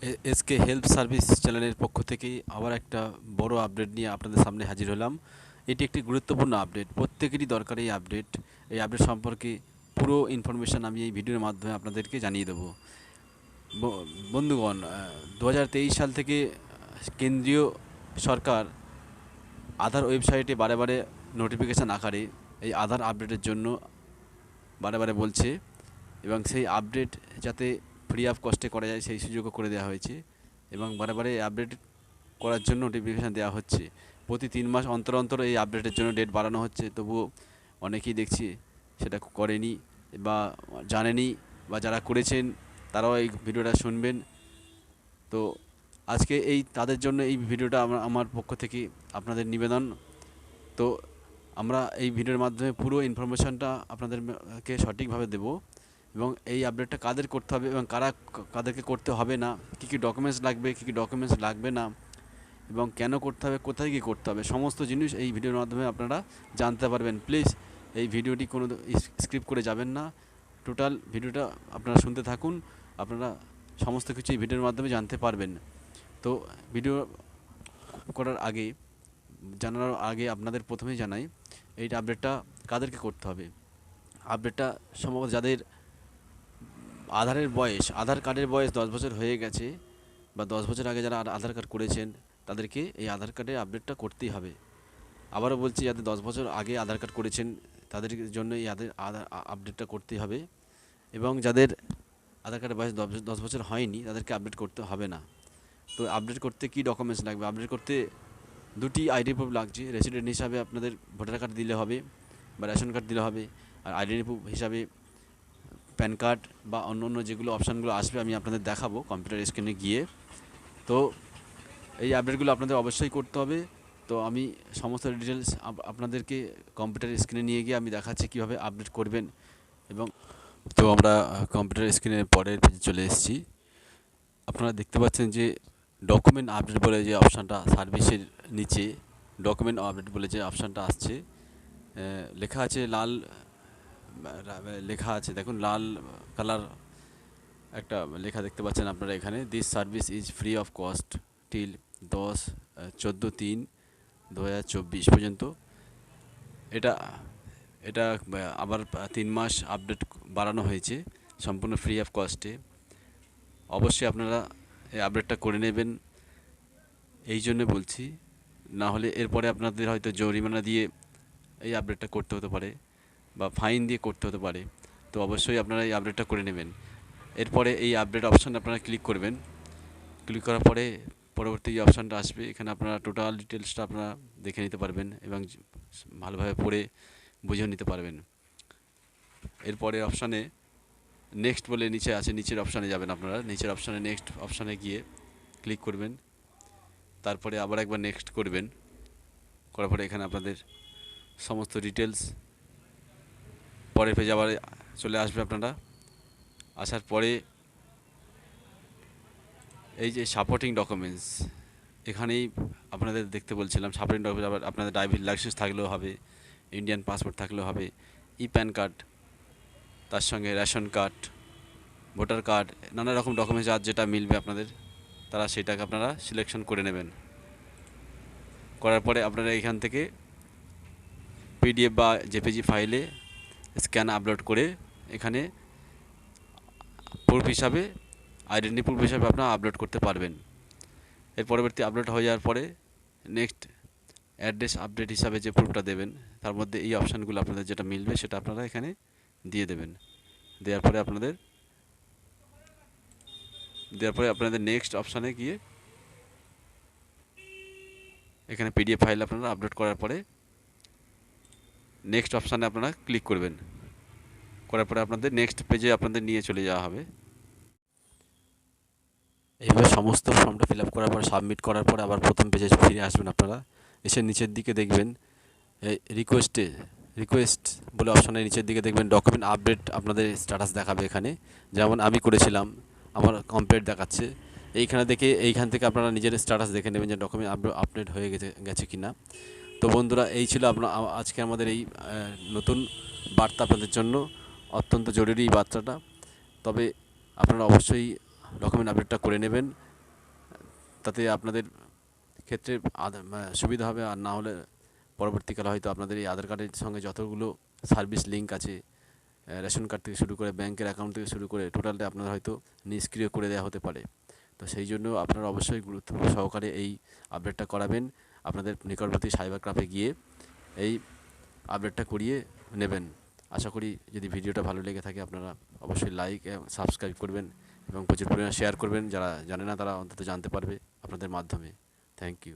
SK help service চ্যানেলের পক্ষ থেকে আবার একটা বড় আপডেট নিয়ে আপনাদের সামনে হাজির হলাম। এটি একটি গুরুত্বপূর্ণ আপডেট, প্রত্যেকেরই দরকার এই আপডেট। এই আপডেট সম্পর্কে পুরো ইনফরমেশান আমি এই ভিডিওর মাধ্যমে আপনাদেরকে জানিয়ে দেবো। বন্ধুগণ, 2023 সাল থেকে কেন্দ্রীয় সরকার আধার ওয়েবসাইটে বারে বারে নোটিফিকেশান আকারে এই আধার আপডেটের জন্য বারে বারে বলছে, এবং সেই আপডেট যাতে ফ্রি অফ কস্টে করা যায় সেই সুযোগও করে দেওয়া হয়েছে, এবং বারে বারে আপডেট করার জন্য নোটিফিকেশান দেওয়া হচ্ছে। প্রতি 3 মাস অন্তর অন্তর এই আপডেটের জন্য ডেট বাড়ানো হচ্ছে, তবুও অনেকেই দেখছি সেটা করেনি বা জানেনি, বা যারা করেছেন তারাও এই ভিডিওটা শুনবেন। তো আজকে এই তাদের জন্য এই ভিডিওটা আমার পক্ষ থেকে আপনাদের নিবেদন। তো আমরা এই ভিডিওর মাধ্যমে পুরো ইনফরমেশানটা আপনাদেরকে সঠিকভাবে দেব, এবং এই আপডেটটা কাদের করতে হবে এবং কাদেরকে করতে হবে না, কী কী ডকুমেন্টস লাগবে, কী কী ডকুমেন্টস লাগবে না, এবং কেন করতে হবে, কোথায় গিয়ে করতে হবে, সমস্ত জিনিস এই ভিডিওর মাধ্যমে আপনারা জানতে পারবেন। প্লিজ এই ভিডিওটি কোনো স্কিপ করে যাবেন না, টোটাল ভিডিওটা আপনারা শুনতে থাকুন। আপনারা সমস্ত কিছু এই ভিডিওর মাধ্যমে জানতে পারবেন। তো ভিডিও করার আগে, জানার আগে আপনাদের প্রথমেই জানাই এই আপডেটটা কাদেরকে করতে হবে। আপডেটটা সম্ভবত যাদের আধার কার্ডের বয়স 10 বছর হয়ে গেছে, বা 10 বছর আগে যারা আধার কার্ড করেছেন, তাদেরকে এই আধার কার্ডের আপডেটটা করতেই হবে। আবারও বলছি, যাদের 10 বছর আগে আধার কার্ড করেছেন তাদের জন্য এই আধার আপডেটটা করতেই হবে, এবং যাদের আধার কার্ডের বয়স 10 বছর হয়নি তাদেরকে আপডেট করতে হবে না। তো আপডেট করতে কী ডকুমেন্টস লাগবে? আপডেট করতে দুটি আইডি প্রুফ লাগছে। রেসিডেন্ট হিসাবে আপনাদের ভোটার কার্ড দিলে হবে বা রেশন কার্ড দিলে হবে, আর আইডেন্টি প্রুফ হিসাবে প্যান কার্ড বা অন্য অন্য যেগুলো অপশানগুলো আসবে আমি আপনাদের দেখাবো কম্পিউটার স্ক্রিনে গিয়ে। তো এই আপডেটগুলো আপনাদের অবশ্যই করতে হবে। তো আমি সমস্ত ডিটেলস আপনাদেরকে কম্পিউটার স্ক্রিনে নিয়ে গিয়ে আমি দেখাচ্ছি কীভাবে আপডেট করবেন। এবং তো আমরা কম্পিউটার স্ক্রিনের পরের পেজে চলে এসেছি। আপনারা দেখতে পাচ্ছেন যে ডকুমেন্ট আপডেট বলে যে অপশানটা সার্ভিসের নিচে ডকুমেন্ট আপডেট বলে যে অপশানটা আসছে, লেখা আছে লাল, লেখা আছে দেখুন লাল কালার একটা লেখা দেখতে পাচ্ছেন আপনারা এখানে, this service is free of cost till 14/3/2024 পর্যন্ত। এটা এটা আবার 3 মাস আপডেট বাড়ানো হয়েছে সম্পূর্ণ ফ্রি অফ কস্টে। অবশ্যই আপনারা এই আপডেটটা করে নেবেন, এই জন্য বলছি। না হলে এরপরে আপনাদের হয়তো জরিমানা দিয়ে এই আপডেটটা করতে হতে পারে, বা ফাইন দিয়ে করতে হতে পারে। তো অবশ্যই আপনারা এই আপডেটটা করে নেবেন। এরপরে এই আপডেট অপশানে আপনারা ক্লিক করবেন। ক্লিক করার পরে পরবর্তী যে অপশানটা আসবে, এখানে আপনারা টোটাল ডিটেলসটা আপনারা দেখে নিতে পারবেন এবং ভালোভাবে পড়ে বুঝে নিতে পারবেন। এরপরে অপশানে নেক্সট বলে নিচে আছে, নিচের অপশানে যাবেন আপনারা। নিচের অপশানে নেক্সট অপশানে গিয়ে ক্লিক করবেন, তারপরে আবার একবার নেক্সট করবেন। করার পরে এখানে আপনাদের সমস্ত ডিটেলস পরের পেজে আবার চলে আসবে। আপনারা আসার পরে এই যে সাপোর্টিং ডকুমেন্টস, এখানেই আপনাদের দেখতে বলছিলাম সাপোর্টিং ডকুমেন্টস। আবার আপনাদের ড্রাইভিং লাইসেন্স থাকলেও হবে, ইন্ডিয়ান পাসপোর্ট থাকলেও হবে, প্যান কার্ড, তার সঙ্গে রেশন কার্ড, ভোটার কার্ড, নানা রকম ডকুমেন্টস আর যেটা মিলবে আপনাদের, তারা সেটাকে আপনারা সিলেকশন করে নেবেন। করার পরে আপনারা এখান থেকে পিডিএফ বা জেপিজি ফাইলে স্ক্যান আপলোড করে এখানে প্রুফ হিসাবে, আইডেন্টি প্রুফ হিসাবে আপনারা আপলোড করতে পারবেন। এর পরবর্তী আপলোড হয়ে যাওয়ার পরে নেক্সট অ্যাড্রেস আপডেট হিসাবে যে প্রুফটা দেবেন, তার মধ্যে এই অপশানগুলো আপনাদের যেটা মিলবে সেটা আপনারা এখানে দিয়ে দেবেন। দেওয়ার পরে আপনাদের নেক্সট অপশানে গিয়ে এখানে পিডিএফ ফাইল আপনারা আপলোড করার পরে নেক্সট অপশানে আপনারা ক্লিক করবেন। করার পরে আপনাদের নেক্সট পেজে আপনাদের নিয়ে চলে যাওয়া হবে। এইভাবে সমস্ত ফর্মটা ফিল আপ করার পরে সাবমিট করার পরে আবার প্রথম পেজে ফিরে আসবেন আপনারা। এসে নিচের দিকে দেখবেন এই রিকোয়েস্ট বলে অপশানের নিচের দিকে দেখবেন ডকুমেন্ট আপডেট আপনাদের স্ট্যাটাস দেখাবে এখানে। যেমন আমি করেছিলাম, আমার কমপ্লিট দেখাচ্ছে এইখানে। এইখান থেকে আপনারা নিজের স্ট্যাটাস দেখে নেবেন যে ডকুমেন্ট আপডেট হয়ে গেছে কি না। তো বন্ধুরা, এই ছিল আজকে আমাদের এই নতুন বার্তা আপনাদের জন্য, অত্যন্ত জরুরি এই বার্তাটা। তবে আপনারা অবশ্যই ডকুমেন্ট আপডেটটা করে নেবেন, তাতে আপনাদের ক্ষেত্রে সুবিধা হবে। আর না হলে পরবর্তীকালে হয়তো আপনাদের এই আধার কার্ডের সঙ্গে যতগুলো সার্ভিস লিঙ্ক আছে, রেশন কার্ড থেকে শুরু করে ব্যাংকের অ্যাকাউন্ট থেকে শুরু করে টোটালটা আপনার হয়তো নিষ্ক্রিয় করে দেওয়া হতে পারে। তো সেই জন্য আপনারা অবশ্যই গুরুত্ব সহকারে এই আপডেটটা করাবেন। আপনাদের নিকটবর্তী সাইবার ক্যাফে গিয়ে এই আপডেটটা করিয়ে নেবেন। আশা করি যদি ভিডিওটা ভালো লেগে থাকে আপনারা অবশ্যই লাইক এবং সাবস্ক্রাইব করবেন এবং প্রচুর পরিমাণে শেয়ার করবেন। যারা জানে না তারা অন্তত জানতে পারবে আপনাদের মাধ্যমে। Thank you.